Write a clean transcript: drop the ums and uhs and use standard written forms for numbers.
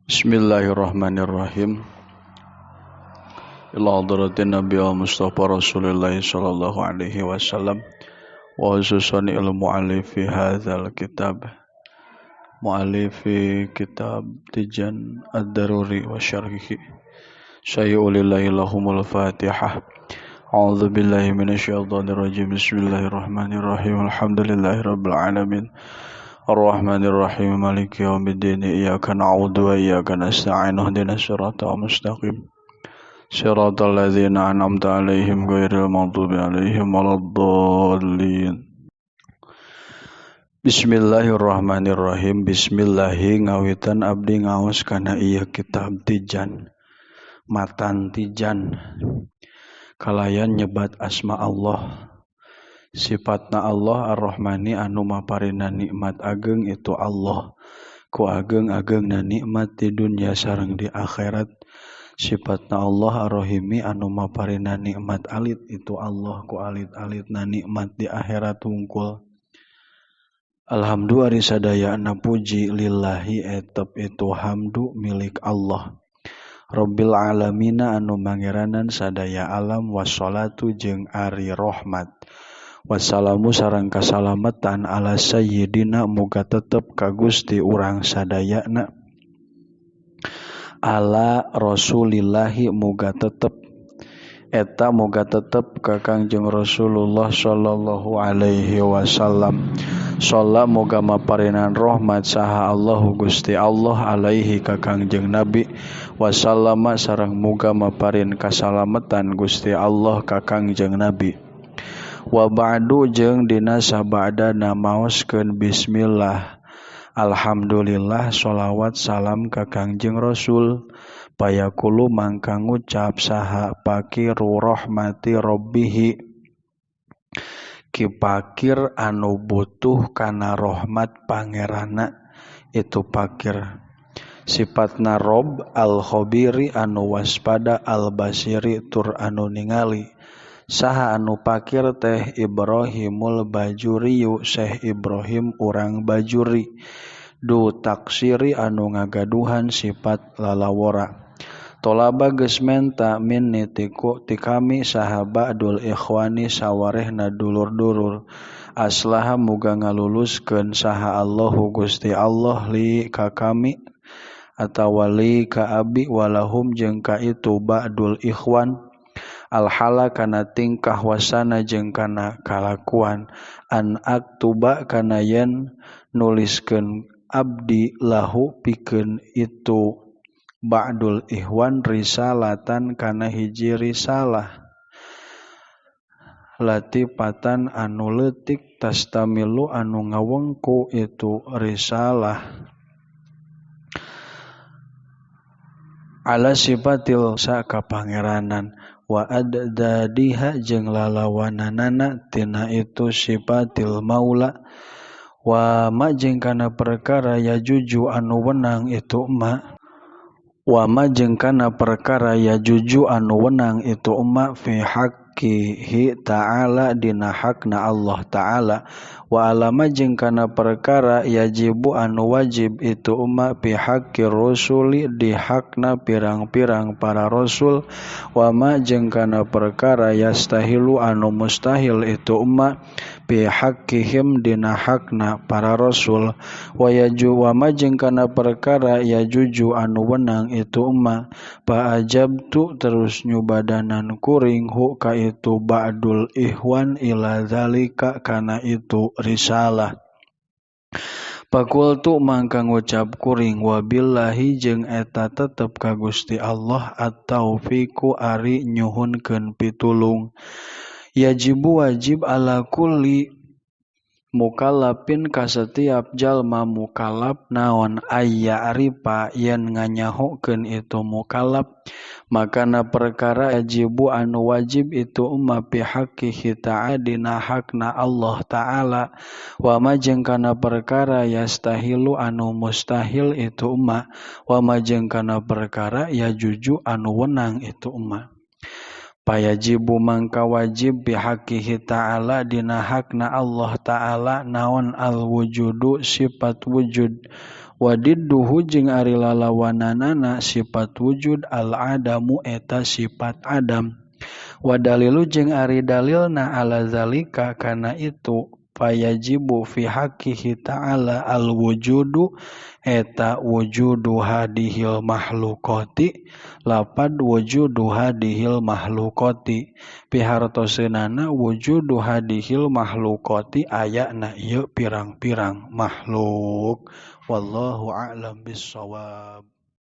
Bismillahirrahmanirrahim. Ila hadratin Nabi Mustafa Rasulullah sallallahu alaihi wasallam wa khususan ilmu mu'allifi hadzal kitab mu'allifi kitab Tijan ad-Daruri wa syarhihi sayyulillahi lahumul fatihah. A'udzu billahi minasyaitonir rajim. Bismillahirrahmanirrahim. Alhamdulillahi rabbil alamin. Ar-Rahmanir-Rahim Maliki yaumiddin. Iyyaka na'budu wa iyyaka nasta'in. Ihdinas siratal mustaqim. Siratal ladzina an'amta 'alaihim ghairil maghdubi 'alaihim waladdallin. Bismillahirrahmanirrahim. Bismillahi ngawitan abdi ngaos kana ieu kitab Tijan. Matan Tijan. Kalayan nyebat asma Allah. Sifatna Allah Ar-Rahmani anu maparina nikmat ageng itu Allah. Ku ageng-agengna nikmat di dunia sareng di akhirat. Sifatna Allah Ar-Rahimi anu maparina nikmat alit itu Allah. Ku alit-alitna nikmat di akhirat hungkul. Alhamdulillah sadayana puji lillahi etep itu hamdu milik Allah. Rabbil alamina anu mangeranan sadaya alam wassalatu jeung ari rahmat. Wassalamu sareng kasalamatan ala sayyidina muga tetep ka Gusti urang sadayana. Ala rasulillahi muga tetep eta muga tetep ka Kangjeng Rasulullah sallallahu alaihi wasallam. Shalla muga maparinan rahmat saha Allahu Gusti Allah alaihi ka Kangjeng Nabi wasallama sareng muga maparin kasalamatan Gusti Allah ka Kangjeng Nabi. Wa ba'du jeung dina sabadana maoskeun bismillah. Alhamdulillah sholawat salam ka Kangjeng Rasul. Payakulu mangka ngucap saha pakiru rahmati rabbihi. Kipakir anu butuh kana rahmat pangerana itu pakir. Sifatna Rob al-Khabiri anu waspada al-Basiri tur anu ningali. Saha anu pakir teh Ibrahimul Bajuriyu Syekh Ibrahim urang Bajuri. Du taksiri anu ngagaduhan sifat lalawora. Tolaba geus menta minni ti kami saha ba'dul ikhwani sawarehna dulur-dulur. Aslaha muga ngaluluskeun saha Allahu Gusti Allah li ka kami atawa li ka abi walahum jeung ka itu ba'dul ikhwan. Alhala kana tingkah wasana jeung kana kalakuan. An aktuba kana yen nuliskeun abdi lahu pikeun itu ba'dul ikhwan risalatan kana hiji risalah. Latifatan anu leutik tastamilu anu ngawengku itu risalah. Ala sifatil sa kapangeranan. Wa addadiha jeung lalawananana tina itu sifatil maula. Wa ma jeung kana perkara ya juju anu wenang itu ma. Wa ma jeung kana perkara ya juju anu wenang itu ma fi haqqihi ta'ala dina hakna Allah ta'ala. Wa alama jeung kana perkara yajibu anu wajib itu umma fi haqqir rusuli di hakna pirang-pirang para rasul. Wa ma jeung kana perkara yastahilu anu mustahil itu umma fi haqqihim dina hakna para rasul. Wa ma jeung kana perkara yajuju anu wenang itu umma fa ajabtu terus nyubadanan kuring hu ka itu ba'dul ikhwan ila zalika kana itu risalah. Pakultu mangka ngucap kuring wabillahi jeung eta tetep ka Gusti Allah at-taufiqu ari nyuhunkeun pitulung. Yajibu wajib ala kulli mukallafin ka setiap jalma mukallaf naon ayya arifa yen nganyahokeun itu mukallaf makana perkara yajibu anu wajib itu umma fi haqqihi ta'ala dina hakna Allah ta'ala. Wa ma jeung kana perkara yastahilu anu mustahil itu umma. Wa ma jeung kana perkara yajuju anu wenang itu umma. payajibu mangka wajib bihaqihi ta'ala dina hakna Allah ta'ala naon al-wujudu sifat wujud wadidduhu jeung ari lalawananana sifat wujud al-adamu eta sifat adam wadalilu jeung ari dalilna ala zalika kana itu fayajibu fi haqqihi ta'ala al-wujudu eta wujudu hadihil mahlukoti lapad wujudu hadihil mahlukoti pihartoseunana wujudu hadihil mahlukoti ayana ieu pirang-pirang makhluk wallahu a'lam bissawab.